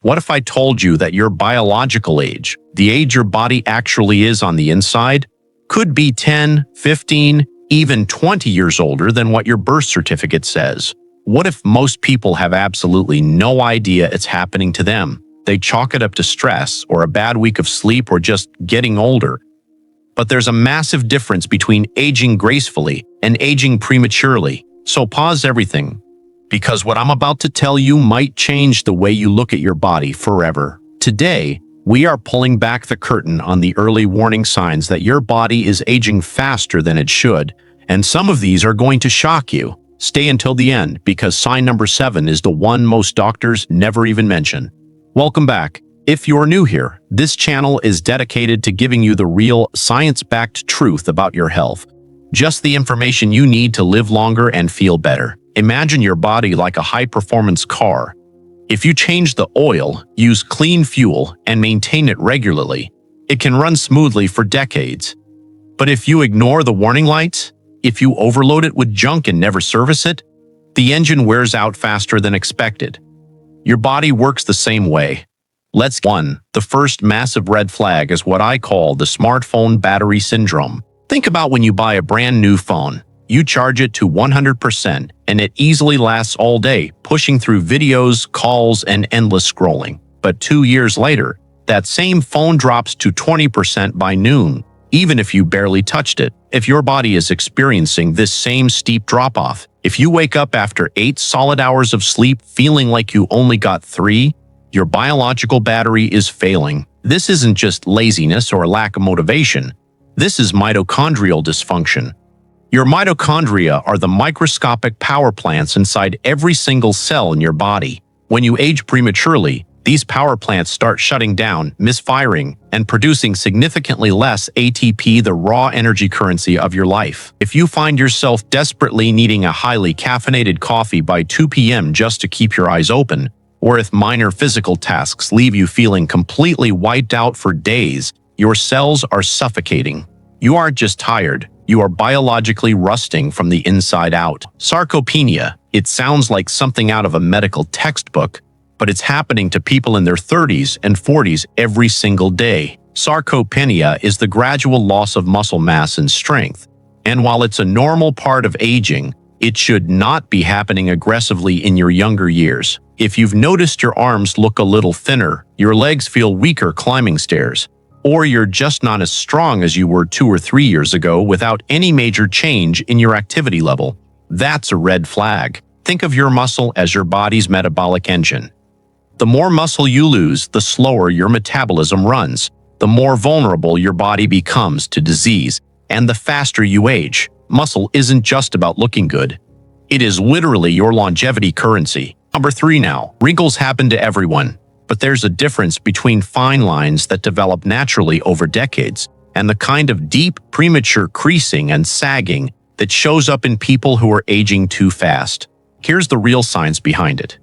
What if I told you that your biological age, the age your body actually is on the inside, could be 10, 15, even 20 years older than what your birth certificate says? What if most people have absolutely no idea it's happening to them? They chalk it up to stress or a bad week of sleep or just getting older. But there's a massive difference between aging gracefully and aging prematurely. So pause everything, because what I'm about to tell you might change the way you look at your body forever. Today, we are pulling back the curtain on the early warning signs that your body is aging faster than it should, and some of these are going to shock you. Stay until the end, because sign number 7 is the one most doctors never even mention. Welcome back. If you're new here, this channel is dedicated to giving you the real, science-backed truth about your health. Just the information you need to live longer and feel better. Imagine your body like a high-performance car. If you change the oil, use clean fuel, and maintain it regularly, it can run smoothly for decades. But if you ignore the warning lights, if you overload it with junk and never service it, the engine wears out faster than expected. Your body works the same way. Let's 1. The first massive red flag is what I call the smartphone battery syndrome. Think about when you buy a brand new phone. You charge it to 100% and it easily lasts all day, pushing through videos, calls, and endless scrolling. But 2 years later, that same phone drops to 20% by noon, even if you barely touched it. If your body is experiencing this same steep drop-off, if you wake up after 8 solid hours of sleep feeling like you only got 3, your biological battery is failing. This isn't just laziness or lack of motivation. This is mitochondrial dysfunction. Your mitochondria are the microscopic power plants inside every single cell in your body. When you age prematurely, these power plants start shutting down, misfiring, and producing significantly less ATP, the raw energy currency of your life. If you find yourself desperately needing a highly caffeinated coffee by 2 p.m. just to keep your eyes open, or if minor physical tasks leave you feeling completely wiped out for days, your cells are suffocating. You aren't just tired. You are biologically rusting from the inside out. Sarcopenia. It sounds like something out of a medical textbook, but it's happening to people in their 30s and 40s every single day. Sarcopenia is the gradual loss of muscle mass and strength, and while it's a normal part of aging, it should not be happening aggressively in your younger years. If you've noticed your arms look a little thinner, your legs feel weaker climbing stairs, or you're just not as strong as you were 2 or 3 years ago without any major change in your activity level, that's a red flag. Think of your muscle as your body's metabolic engine. The more muscle you lose, the slower your metabolism runs, the more vulnerable your body becomes to disease, and the faster you age. Muscle isn't just about looking good. It is literally your longevity currency. Number 3 now. Wrinkles happen to everyone. But there's a difference between fine lines that develop naturally over decades and the kind of deep, premature creasing and sagging that shows up in people who are aging too fast. Here's the real science behind it.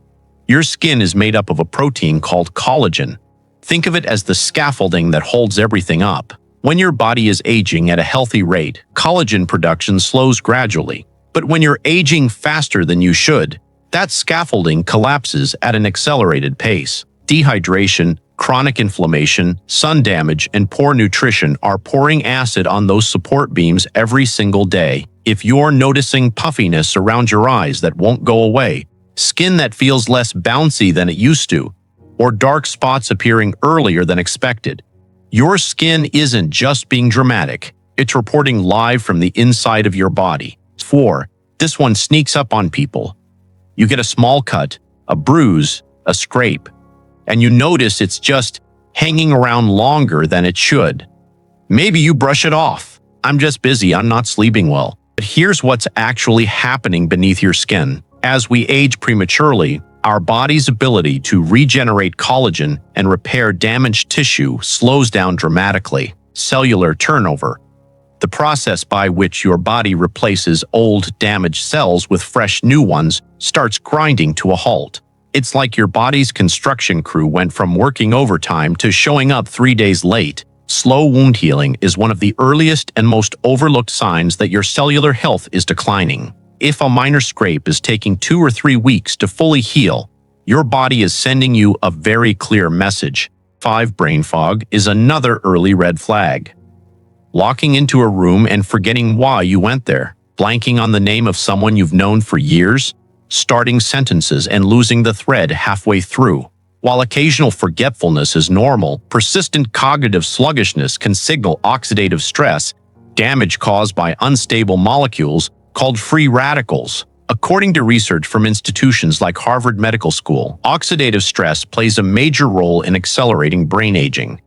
Your skin is made up of a protein called collagen. Think of it as the scaffolding that holds everything up. When your body is aging at a healthy rate, collagen production slows gradually. But when you're aging faster than you should, that scaffolding collapses at an accelerated pace. Dehydration, chronic inflammation, sun damage, and poor nutrition are pouring acid on those support beams every single day. If you're noticing puffiness around your eyes that won't go away, skin that feels less bouncy than it used to, or dark spots appearing earlier than expected, your skin isn't just being dramatic, it's reporting live from the inside of your body. 4. This one sneaks up on people. You get a small cut, a bruise, a scrape, and you notice it's just hanging around longer than it should. Maybe you brush it off. I'm just busy, I'm not sleeping well. But here's what's actually happening beneath your skin. As we age prematurely, our body's ability to regenerate collagen and repair damaged tissue slows down dramatically. Cellular turnover, the process by which your body replaces old, damaged cells with fresh new ones, starts grinding to a halt. It's like your body's construction crew went from working overtime to showing up 3 days late. Slow wound healing is one of the earliest and most overlooked signs that your cellular health is declining. If a minor scrape is taking 2 or 3 weeks to fully heal, Your body is sending you a very clear message. 5. Brain fog is another early red flag. Walking into a room and forgetting why you went there, blanking on the name of someone you've known for years, starting sentences and losing the thread halfway through. While occasional forgetfulness is normal, persistent cognitive sluggishness can signal oxidative stress, damage caused by unstable molecules called free radicals. According to research from institutions like Harvard Medical School, oxidative stress plays a major role in accelerating brain aging.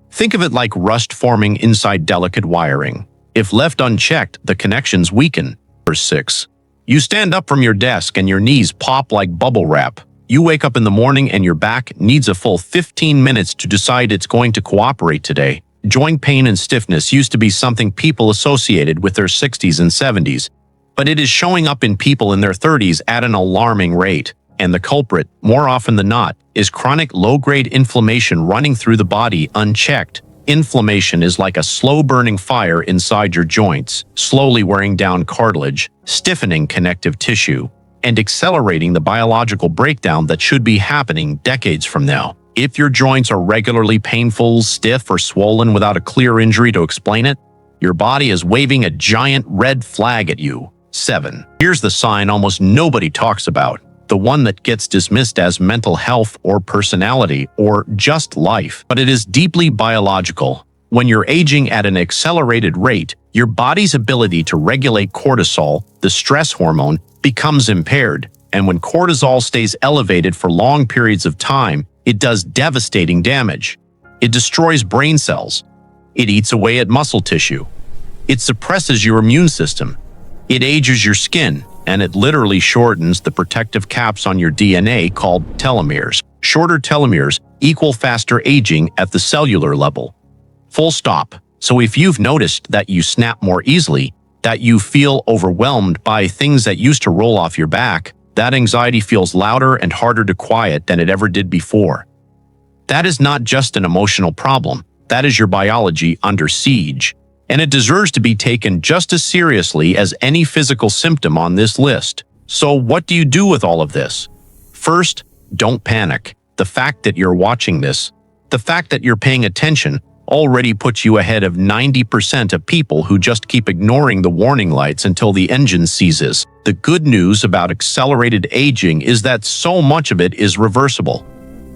Think of it like rust forming inside delicate wiring. If left unchecked, the connections weaken. Verse 6. You stand up from your desk and your knees pop like bubble wrap. You wake up in the morning and your back needs a full 15 minutes to decide it's going to cooperate today. Joint pain and stiffness used to be something people associated with their 60s and 70s, but it is showing up in people in their 30s at an alarming rate. And the culprit, more often than not, is chronic low-grade inflammation running through the body unchecked. Inflammation is like a slow-burning fire inside your joints, slowly wearing down cartilage, stiffening connective tissue, and accelerating the biological breakdown that should be happening decades from now. If your joints are regularly painful, stiff, or swollen without a clear injury to explain it, your body is waving a giant red flag at you. 7. Here's the sign almost nobody talks about, the one that gets dismissed as mental health or personality or just life, but it is deeply biological. When you're aging at an accelerated rate, your body's ability to regulate cortisol, the stress hormone, becomes impaired, and when cortisol stays elevated for long periods of time, it does devastating damage. It destroys brain cells. It eats away at muscle tissue. It suppresses your immune system. It ages your skin, and it literally shortens the protective caps on your DNA called telomeres. Shorter telomeres equal faster aging at the cellular level. Full stop. So if you've noticed that you snap more easily, that you feel overwhelmed by things that used to roll off your back, that anxiety feels louder and harder to quiet than it ever did before. That is not just an emotional problem. That is your biology under siege. And it deserves to be taken just as seriously as any physical symptom on this list. So what do you do with all of this? First, don't panic. The fact that you're watching this, the fact that you're paying attention, already puts you ahead of 90% of people who just keep ignoring the warning lights until the engine seizes. The good news about accelerated aging is that so much of it is reversible.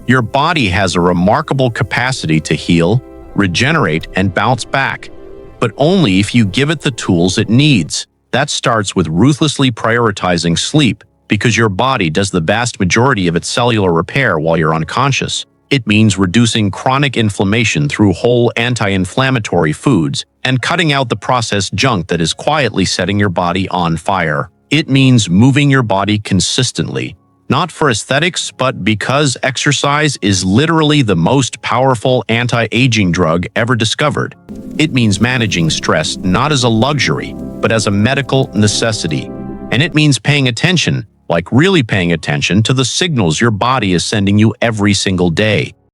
Your body has a remarkable capacity to heal, regenerate, and bounce back, but only if you give it the tools it needs. That starts with ruthlessly prioritizing sleep, because your body does the vast majority of its cellular repair while you're unconscious. It means reducing chronic inflammation through whole anti-inflammatory foods and cutting out the processed junk that is quietly setting your body on fire. It means moving your body consistently, not for aesthetics, but because exercise is literally the most powerful anti-aging drug ever discovered. It means managing stress not as a luxury, but as a medical necessity. And it means paying attention, like really paying attention to the signals your body is sending you every single day.